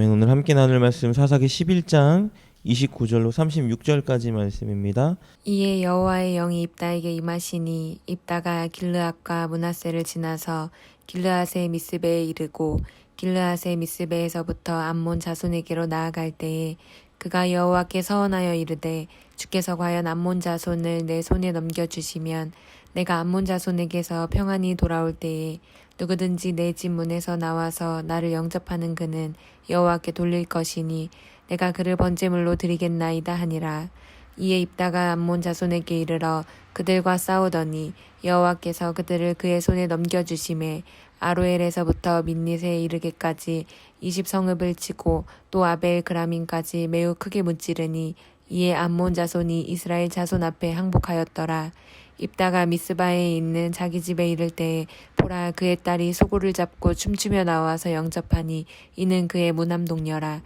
오늘 함께 나눌 말씀 사사기 11장 29절로 36절까지 말씀입니다. 이에 여호와의 영이 입다에게 임하시니 입다가 길르앗과 므낫세를 지나서 길르앗의 미스베에 이르고 길르앗의 미스베에서부터 암몬 자손에게로 나아갈 때에 그가 여호와께 서원하여 이르되 주께서 과연 암몬 자손을 내 손에 넘겨주시면 내가 암몬 자손에게서 평안히 돌아올 때에 누구든지 내 집 문에서 나와서 나를 영접하는 그는 여호와께 돌릴 것이니 내가 그를 번제물로 드리겠나이다 하니라. 이에 입다가 암몬 자손에게 이르러 그들과 싸우더니 여호와께서 그들을 그의 손에 넘겨주심에 아로엘에서부터 민닛에 이르기까지 20성읍을 치고 또 아벨 그라민까지 매우 크게 무찌르니 이에 암몬 자손이 이스라엘 자손 앞에 항복하였더라. 입다가 미스바에 있는 자기 집에 이를 때에 보라 그의 딸이 소굴을 잡고 춤추며 나와서 영접하니 이는 그의 무남동녀라.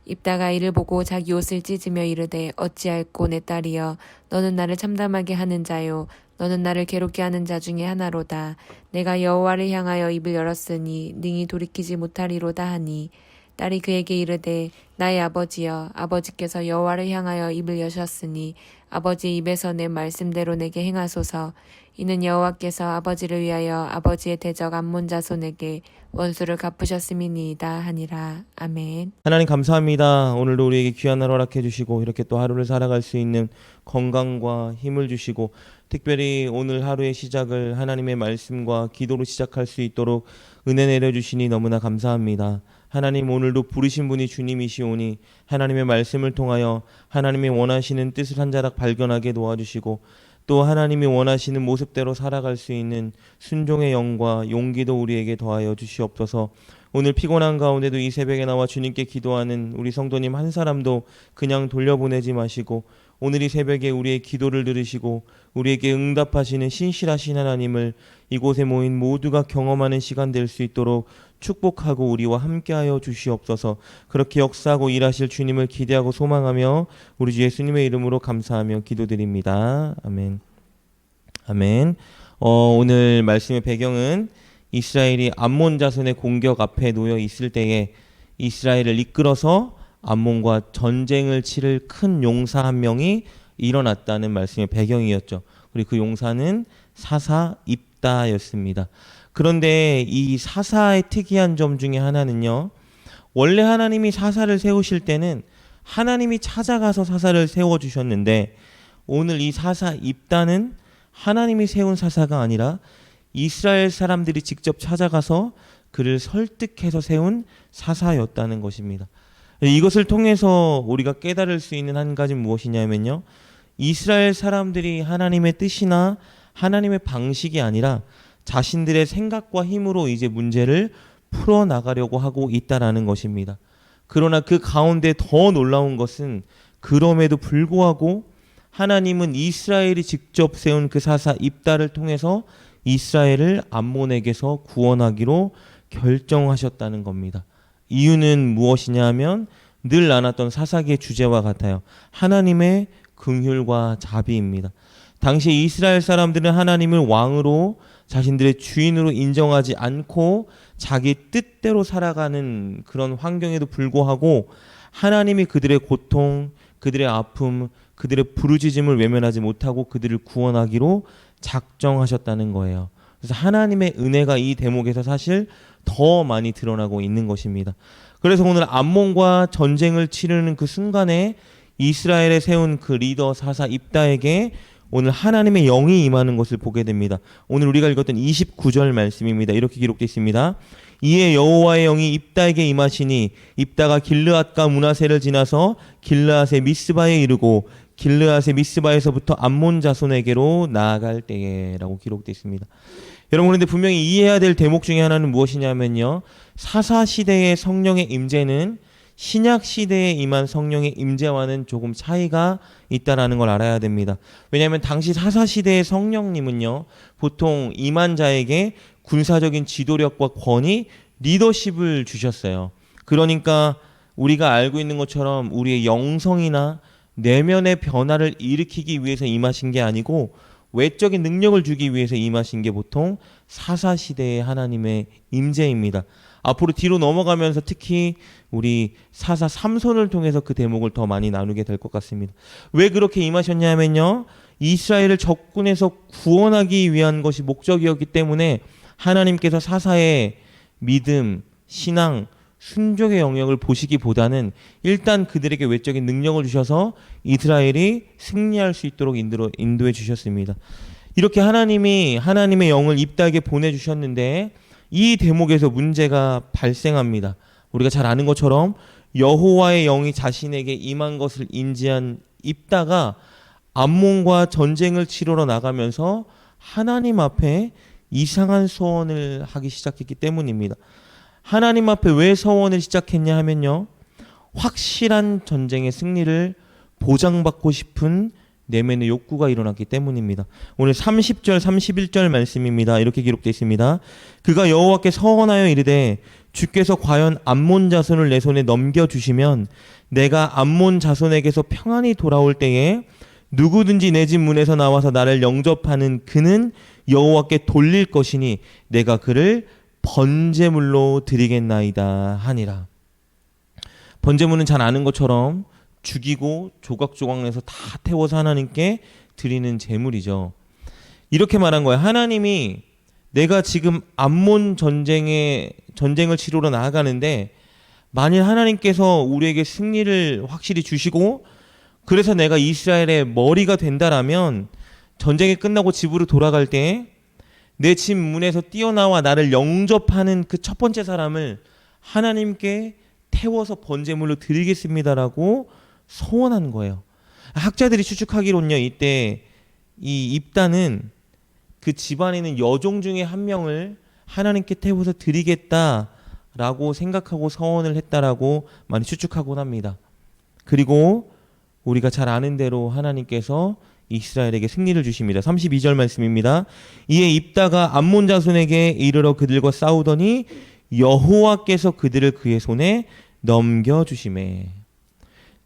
입다가 이를 보고 자기 옷을 찢으며 이르되 어찌할꼬 내 딸이여 너는 나를 참담하게 하는 자요 너는 나를 괴롭게 하는 자 중에 하나로다. 내가 여호와를 향하여 입을 열었으니 능히 돌이키지 못하리로다 하니 딸이 그에게 이르되 나의 아버지여 아버지께서 여호와를 향하여 입을 여셨으니 아버지 입에서 낸 말씀대로 내게 행하소서. 이는 여호와께서 아버지를 위하여 아버지의 대적 암몬 자손에게 원수를 갚으셨음이니이다 하니라. 아멘. 하나님 감사합니다. 오늘도 우리에게 귀한 하루 허락해 주시고 이렇게 또 하루를 살아갈 수 있는 건강과 힘을 주시고 특별히 오늘 하루의 시작을 하나님의 말씀과 기도로 시작할 수 있도록 은혜 내려주시니 너무나 감사합니다. 하나님 오늘도 부르신 분이 주님이시오니 하나님의 말씀을 통하여 하나님이 원하시는 뜻을 한 자락 발견하게 도와주시고 또 하나님이 원하시는 모습대로 살아갈 수 있는 순종의 영과 용기도 우리에게 더하여 주시옵소서. 오늘 피곤한 가운데도 이 새벽에 나와 주님께 기도하는 우리 성도님 한 사람도 그냥 돌려보내지 마시고 오늘 이 새벽에 우리의 기도를 들으시고 우리에게 응답하시는 신실하신 하나님을 이곳에 모인 모두가 경험하는 시간 될 수 있도록 축복하고 우리와 함께하여 주시옵소서. 그렇게 역사하고 일하실 주님을 기대하고 소망하며 우리 주 예수님의 이름으로 감사하며 기도드립니다. 아멘. 아멘. 오늘 말씀의 배경은 이스라엘이 암몬 자손의 공격 앞에 놓여 있을 때에 이스라엘을 이끌어서 암몬과 전쟁을 치를 큰 용사 한 명이 일어났다는 말씀의 배경이었죠. 그리고 그 용사는 사사 입다였습니다. 그런데 이 사사의 특이한 점 중에 하나는요. 원래 하나님이 사사를 세우실 때는 하나님이 찾아가서 사사를 세워주셨는데 오늘 이 사사 입다는 하나님이 세운 사사가 아니라 이스라엘 사람들이 직접 찾아가서 그를 설득해서 세운 사사였다는 것입니다. 이것을 통해서 우리가 깨달을 수 있는 한 가지는 무엇이냐면요. 이스라엘 사람들이 하나님의 뜻이나 하나님의 방식이 아니라 자신들의 생각과 힘으로 이제 문제를 풀어나가려고 하고 있다라는 것입니다. 그러나 그 가운데 더 놀라운 것은 그럼에도 불구하고 하나님은 이스라엘이 직접 세운 그 사사 입다를 통해서 이스라엘을 암몬에게서 구원하기로 결정하셨다는 겁니다. 이유는 무엇이냐 하면 늘 나눴던 사사기의 주제와 같아요. 하나님의 긍휼과 자비입니다. 당시 이스라엘 사람들은 하나님을 왕으로 자신들의 주인으로 인정하지 않고 자기 뜻대로 살아가는 그런 환경에도 불구하고 하나님이 그들의 고통, 그들의 아픔, 그들의 부르짖음을 외면하지 못하고 그들을 구원하기로 작정하셨다는 거예요. 그래서 하나님의 은혜가 이 대목에서 사실 더 많이 드러나고 있는 것입니다. 그래서 오늘 암몬과 전쟁을 치르는 그 순간에 이스라엘에 세운 그 리더 사사 입다에게 오늘 하나님의 영이 임하는 것을 보게 됩니다. 오늘 우리가 읽었던 29절 말씀입니다. 이렇게 기록되어 있습니다. 이에 여호와의 영이 입다에게 임하시니 입다가 길르앗과 므낫세를 지나서 길르앗의 미스바에 이르고 길르앗의 미스바에서부터 암몬 자손에게로 나아갈 때에라고 기록되어 있습니다. 여러분 그런데 분명히 이해해야 될 대목 중에 하나는 무엇이냐면요. 사사 시대의 성령의 임재는 신약 시대에 임한 성령의 임재와는 조금 차이가 있다라는 걸 알아야 됩니다. 왜냐하면 당시 사사 시대의 성령님은요. 보통 임한 자에게 군사적인 지도력과 권위, 리더십을 주셨어요. 그러니까 우리가 알고 있는 것처럼 우리의 영성이나 내면의 변화를 일으키기 위해서 임하신 게 아니고 외적인 능력을 주기 위해서 임하신 게 보통 사사 시대의 하나님의 임재입니다. 앞으로 뒤로 넘어가면서 특히 우리 사사 삼손을 통해서 그 대목을 더 많이 나누게 될 것 같습니다. 왜 그렇게 임하셨냐면요, 이스라엘을 적군에서 구원하기 위한 것이 목적이었기 때문에 하나님께서 사사의 믿음, 신앙, 순종의 영역을 보시기보다는 일단 그들에게 외적인 능력을 주셔서 이스라엘이 승리할 수 있도록 인도해 주셨습니다. 이렇게 하나님이 하나님의 영을 입다에게 보내주셨는데 이 대목에서 문제가 발생합니다. 우리가 잘 아는 것처럼 여호와의 영이 자신에게 임한 것을 인지한 입다가 암몬과 전쟁을 치르러 나가면서 하나님 앞에 이상한 소원을 하기 시작했기 때문입니다. 하나님 앞에 왜 서원을 시작했냐 하면요, 확실한 전쟁의 승리를 보장받고 싶은 내면의 욕구가 일어났기 때문입니다. 오늘 30절 31절 말씀입니다. 이렇게 기록되어 있습니다. 그가 여호와께 서원하여 이르되 주께서 과연 암몬 자손을 내 손에 넘겨주시면 내가 암몬 자손에게서 평안히 돌아올 때에 누구든지 내 집 문에서 나와서 나를 영접하는 그는 여호와께 돌릴 것이니 내가 그를 번제물로 드리겠나이다 하니라. 번제물은 잘 아는 것처럼 죽이고 조각조각 내서 다 태워서 하나님께 드리는 제물이죠. 이렇게 말한 거예요. 하나님이 내가 지금 암몬 전쟁을 치르러 나아가는데 만일 하나님께서 우리에게 승리를 확실히 주시고 그래서 내가 이스라엘의 머리가 된다라면 전쟁이 끝나고 집으로 돌아갈 때 내 집 문에서 뛰어나와 나를 영접하는 그 첫 번째 사람을 하나님께 태워서 번제물로 드리겠습니다라고 소원한 거예요. 학자들이 추측하기로는요, 이때 이 입다는 그 집안에 있는 여종 중에 한 명을 하나님께 태워서 드리겠다라고 생각하고 서원을 했다라고 많이 추측하곤 합니다. 그리고 우리가 잘 아는 대로 하나님께서 이스라엘에게 승리를 주십니다. 32절 말씀입니다. 이에 입다가 암몬 자손에게 이르러 그들과 싸우더니 여호와께서 그들을 그의 손에 넘겨주시매.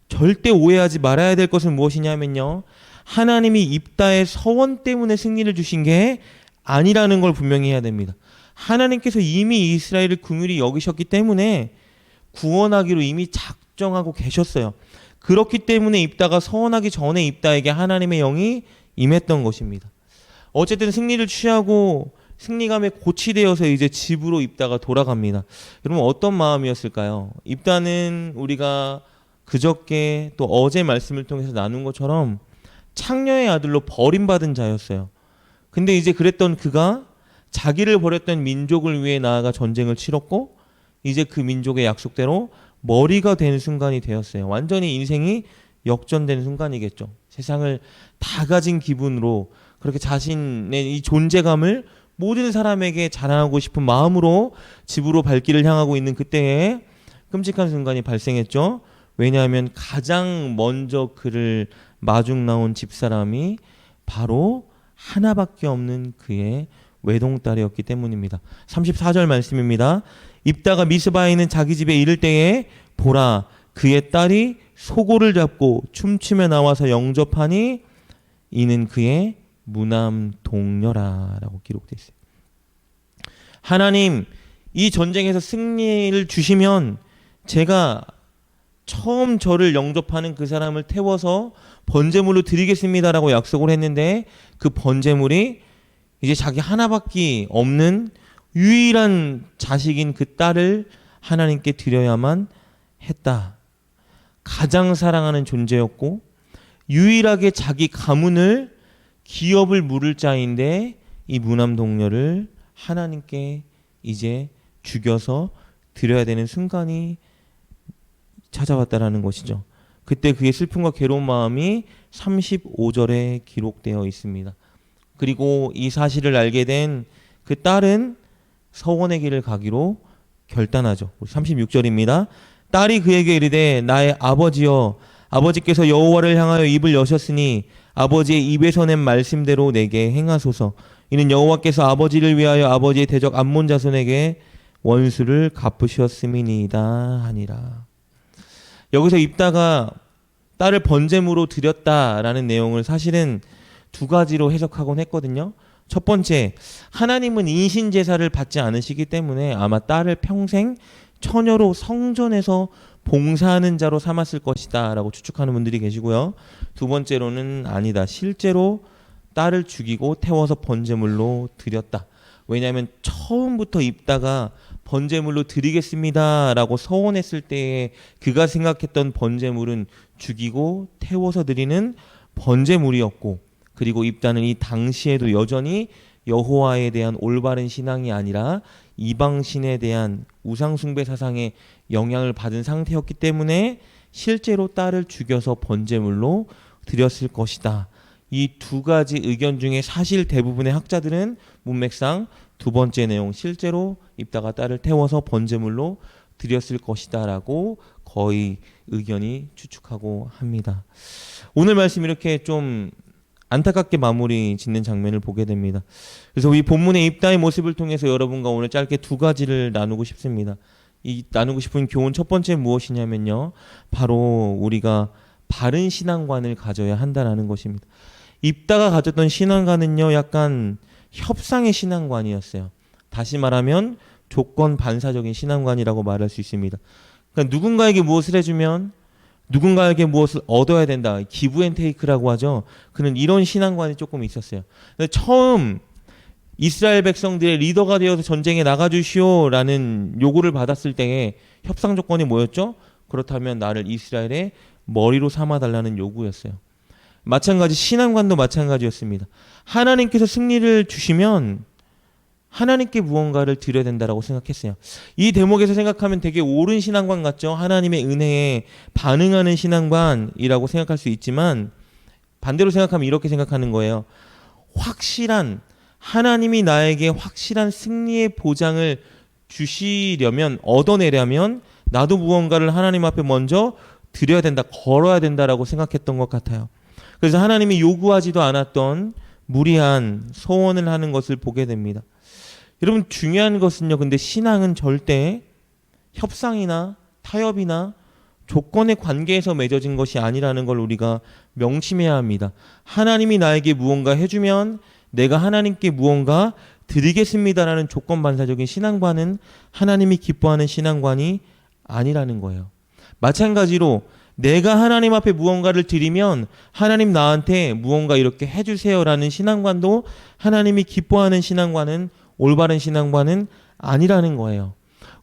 절대 오해하지 말아야 될 것은 무엇이냐면요, 하나님이 입다의 서원 때문에 승리를 주신 게 아니라는 걸 분명히 해야 됩니다. 하나님께서 이미 이스라엘을 긍휼히 여기셨기 때문에 구원하기로 이미 작정하고 계셨어요. 그렇기 때문에 입다가 서원하기 전에 입다에게 하나님의 영이 임했던 것입니다. 어쨌든 승리를 취하고 승리감에 고취되어서 이제 집으로 입다가 돌아갑니다. 여러분 어떤 마음이었을까요? 입다는 우리가 그저께 또 어제 말씀을 통해서 나눈 것처럼 창녀의 아들로 버림받은 자였어요. 근데 이제 그랬던 그가 자기를 버렸던 민족을 위해 나아가 전쟁을 치렀고 이제 그 민족의 약속대로 머리가 되는 순간이 되었어요. 완전히 인생이 역전되는 순간이겠죠. 세상을 다 가진 기분으로 그렇게 자신의 이 존재감을 모든 사람에게 자랑하고 싶은 마음으로 집으로 발길을 향하고 있는 그때에 끔찍한 순간이 발생했죠. 왜냐하면 가장 먼저 그를 마중 나온 집사람이 바로 하나밖에 없는 그의 외동딸이었기 때문입니다. 34절 말씀입니다. 입다가 미스바에 있는 자기 집에 이를 때에 보라 그의 딸이 소고를 잡고 춤추며 나와서 영접하니 이는 그의 무남 동녀라라고 기록되어 있어요. 하나님 이 전쟁에서 승리를 주시면 제가 처음 저를 영접하는 그 사람을 태워서 번제물로 드리겠습니다라고 약속을 했는데 그 번제물이 이제 자기 하나밖에 없는 유일한 자식인 그 딸을 하나님께 드려야만 했다. 가장 사랑하는 존재였고 유일하게 자기 가문을 기업을 물을 자인데 이 무남 동녀를 하나님께 이제 죽여서 드려야 되는 순간이 찾아왔다라는 것이죠. 그때 그의 슬픔과 괴로운 마음이 35절에 기록되어 있습니다. 그리고 이 사실을 알게 된 그 딸은 서원의 길을 가기로 결단하죠. 36절입니다. 딸이 그에게 이르되 나의 아버지여 아버지께서 여호와를 향하여 입을 여셨으니 아버지의 입에서 낸 말씀대로 내게 행하소서. 이는 여호와께서 아버지를 위하여 아버지의 대적 암몬 자손에게 원수를 갚으셨음이니이다 하니라. 여기서 입다가 딸을 번제물로 드렸다라는 내용을 사실은 두 가지로 해석하곤 했거든요. 첫 번째, 하나님은 인신 제사를 받지 않으시기 때문에 아마 딸을 평생 처녀로 성전에서 봉사하는 자로 삼았을 것이다 라고 추측하는 분들이 계시고요. 두 번째로는 아니다. 실제로 딸을 죽이고 태워서 번제물로 드렸다. 왜냐하면 처음부터 입다가 번제물로 드리겠습니다 라고 서원했을 때에 그가 생각했던 번제물은 죽이고 태워서 드리는 번제물이었고, 그리고 입다는 이 당시에도 여전히 여호와에 대한 올바른 신앙이 아니라 이방신에 대한 우상숭배 사상에 영향을 받은 상태였기 때문에 실제로 딸을 죽여서 번제물로 드렸을 것이다. 이 두 가지 의견 중에 사실 대부분의 학자들은 문맥상 두 번째 내용, 실제로 입다가 딸을 태워서 번제물로 드렸을 것이다 라고 거의 의견이 추측하고 합니다. 오늘 말씀 이렇게 좀 안타깝게 마무리 짓는 장면을 보게 됩니다. 그래서 이 본문의 입다의 모습을 통해서 여러분과 오늘 짧게 두 가지를 나누고 싶습니다. 이 나누고 싶은 교훈 첫 번째 무엇이냐면요, 바로 우리가 바른 신앙관을 가져야 한다는 것입니다. 입다가 가졌던 신앙관은요, 약간 협상의 신앙관이었어요. 다시 말하면 조건 반사적인 신앙관이라고 말할 수 있습니다. 그러니까 누군가에게 무엇을 해주면 누군가에게 무엇을 얻어야 된다. 기브 앤 테이크라고 하죠. 그는 이런 신앙관이 조금 있었어요. 처음 이스라엘 백성들의 리더가 되어서 전쟁에 나가주시오라는 요구를 받았을 때에 협상 조건이 뭐였죠? 그렇다면 나를 이스라엘의 머리로 삼아달라는 요구였어요. 마찬가지 신앙관도 마찬가지였습니다. 하나님께서 승리를 주시면 하나님께 무언가를 드려야 된다라고 생각했어요. 이 대목에서 생각하면 되게 옳은 신앙관 같죠. 하나님의 은혜에 반응하는 신앙관이라고 생각할 수 있지만, 반대로 생각하면 이렇게 생각하는 거예요. 확실한, 하나님이 나에게 확실한 승리의 보장을 주시려면, 얻어내려면 나도 무언가를 하나님 앞에 먼저 드려야 된다, 걸어야 된다라고 생각했던 것 같아요. 그래서 하나님이 요구하지도 않았던 무리한 소원을 하는 것을 보게 됩니다. 여러분, 중요한 것은요, 근데 신앙은 절대 협상이나 타협이나 조건의 관계에서 맺어진 것이 아니라는 걸 우리가 명심해야 합니다. 하나님이 나에게 무언가 해주면 내가 하나님께 무언가 드리겠습니다라는 조건 반사적인 신앙관은 하나님이 기뻐하는 신앙관이 아니라는 거예요. 마찬가지로 내가 하나님 앞에 무언가를 드리면 하나님 나한테 무언가 이렇게 해주세요라는 신앙관도 하나님이 기뻐하는 신앙관은, 올바른 신앙관은 아니라는 거예요.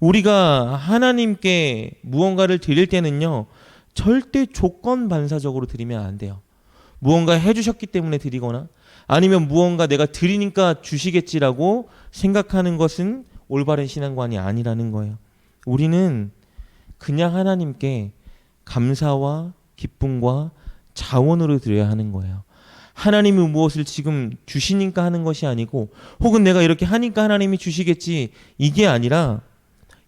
우리가 하나님께 무언가를 드릴 때는요, 절대 조건 반사적으로 드리면 안 돼요. 무언가 해주셨기 때문에 드리거나 아니면 무언가 내가 드리니까 주시겠지라고 생각하는 것은 올바른 신앙관이 아니라는 거예요. 우리는 그냥 하나님께 감사와 기쁨과 자원으로 드려야 하는 거예요. 하나님이 무엇을 지금 주시니까 하는 것이 아니고, 혹은 내가 이렇게 하니까 하나님이 주시겠지, 이게 아니라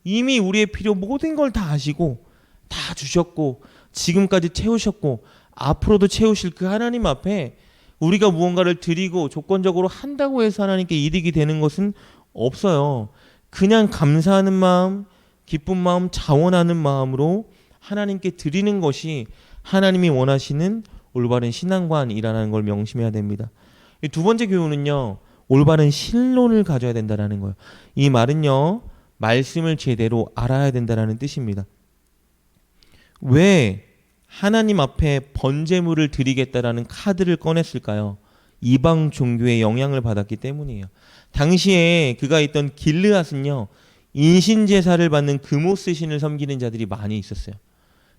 이미 우리의 필요 모든 걸 다 아시고 다 주셨고 지금까지 채우셨고 앞으로도 채우실 그 하나님 앞에 우리가 무언가를 드리고 조건적으로 한다고 해서 하나님께 이득이 되는 것은 없어요. 그냥 감사하는 마음, 기쁜 마음, 자원하는 마음으로 하나님께 드리는 것이 하나님이 원하시는 올바른 신앙관이라는 걸 명심해야 됩니다. 두 번째 교훈은요, 올바른 신론을 가져야 된다는 거예요. 이 말은요, 말씀을 제대로 알아야 된다는 뜻입니다. 왜 하나님 앞에 번제물을 드리겠다라는 카드를 꺼냈을까요? 이방 종교의 영향을 받았기 때문이에요. 당시에 그가 있던 길르앗은요, 인신제사를 받는 금오스 신을 섬기는 자들이 많이 있었어요.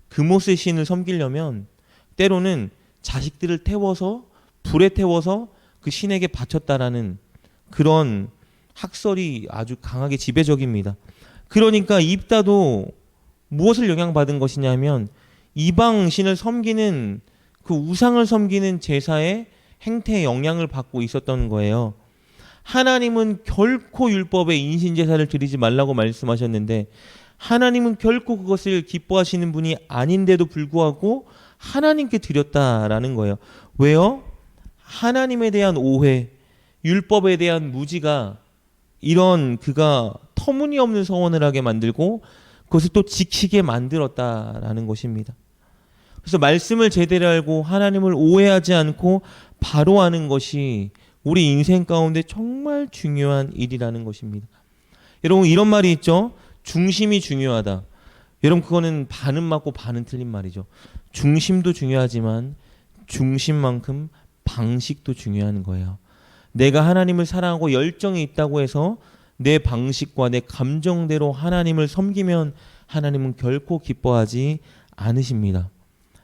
금오스 신을 섬기려면 때로는 자식들을 태워서, 불에 태워서 그 신에게 바쳤다라는 그런 학설이 아주 강하게 지배적입니다. 그러니까 입다도 무엇을 영향받은 것이냐면 이방 신을 섬기는 그 우상을 섬기는 제사의 행태에 영향을 받고 있었던 거예요. 하나님은 결코 율법에 인신제사를 드리지 말라고 말씀하셨는데 하나님은 결코 그것을 기뻐하시는 분이 아닌데도 불구하고 하나님께 드렸다라는 거예요. 왜요? 하나님에 대한 오해, 율법에 대한 무지가 이런 그가 터무니없는 서원을 하게 만들고 그것을 또 지키게 만들었다라는 것입니다. 그래서 말씀을 제대로 알고 하나님을 오해하지 않고 바로 하는 것이 우리 인생 가운데 정말 중요한 일이라는 것입니다. 여러분 이런 말이 있죠. 중심이 중요하다. 여러분 그거는 반은 맞고 반은 틀린 말이죠. 중심도 중요하지만 중심만큼 방식도 중요한 거예요. 내가 하나님을 사랑하고 열정이 있다고 해서 내 방식과 내 감정대로 하나님을 섬기면 하나님은 결코 기뻐하지 않으십니다.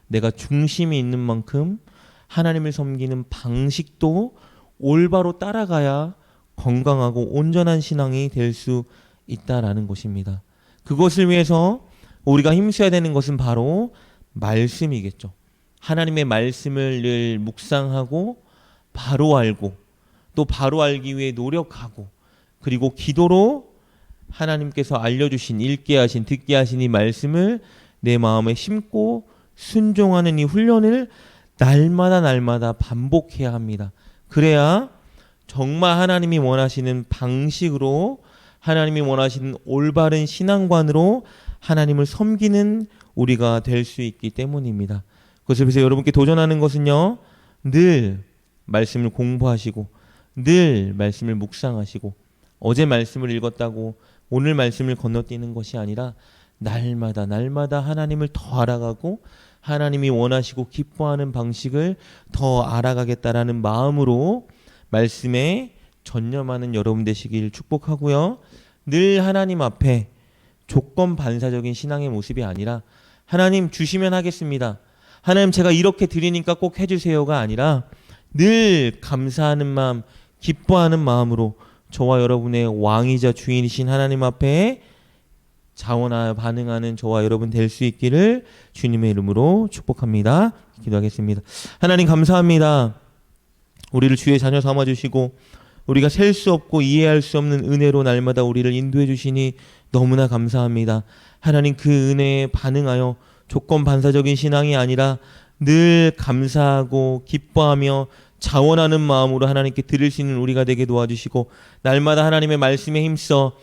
내가 중심이 있는 만큼 하나님을 섬기는 방식도 올바로 따라가야 건강하고 온전한 신앙이 될 수 있다라는 것입니다. 그것을 위해서 우리가 힘써야 되는 것은 바로 말씀이겠죠. 하나님의 말씀을 늘 묵상하고 바로 알고 또 바로 알기 위해 노력하고 그리고 기도로 하나님께서 알려주신 읽게 하신 듣게 하신 이 말씀을 내 마음에 심고 순종하는 이 훈련을 날마다 반복해야 합니다. 그래야 정말 하나님이 원하시는 방식으로 하나님이 원하시는 올바른 신앙관으로 하나님을 섬기는 우리가 될 수 있기 때문입니다. 그것을 위해서 여러분께 도전하는 것은요. 늘 말씀을 공부하시고 늘 말씀을 묵상하시고 어제 말씀을 읽었다고 오늘 말씀을 건너뛰는 것이 아니라 날마다 하나님을 더 알아가고 하나님이 원하시고 기뻐하는 방식을 더 알아가겠다라는 마음으로 말씀에 전념하는 여러분 되시길 축복하고요. 늘 하나님 앞에 조건 반사적인 신앙의 모습이 아니라 하나님 주시면 하겠습니다. 하나님 제가 이렇게 드리니까 꼭 해주세요가 아니라 늘 감사하는 마음, 기뻐하는 마음으로 저와 여러분의 왕이자 주인이신 하나님 앞에 자원하여 반응하는 저와 여러분 될 수 있기를 주님의 이름으로 축복합니다. 기도하겠습니다. 하나님 감사합니다. 우리를 주의 자녀 삼아주시고 우리가 셀 수 없고 이해할 수 없는 은혜로 날마다 우리를 인도해 주시니 너무나 감사합니다. 하나님 그 은혜에 반응하여 조건 반사적인 신앙이 아니라 늘 감사하고 기뻐하며 자원하는 마음으로 하나님께 드릴 수 있는 우리가 되게 도와주시고 날마다 하나님의 말씀에 힘써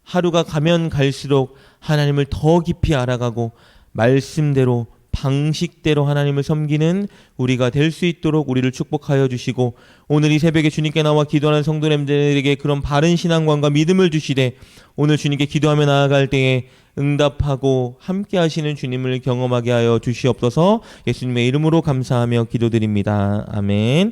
하루가 가면 갈수록 하나님을 더 깊이 알아가고 말씀대로 방식대로 하나님을 섬기는 우리가 될 수 있도록 우리를 축복하여 주시고 오늘 이 새벽에 주님께 나와 기도하는 성도님들에게 그런 바른 신앙관과 믿음을 주시되 오늘 주님께 기도하며 나아갈 때에 응답하고 함께 하시는 주님을 경험하게 하여 주시옵소서. 예수님의 이름으로 감사하며 기도드립니다. 아멘.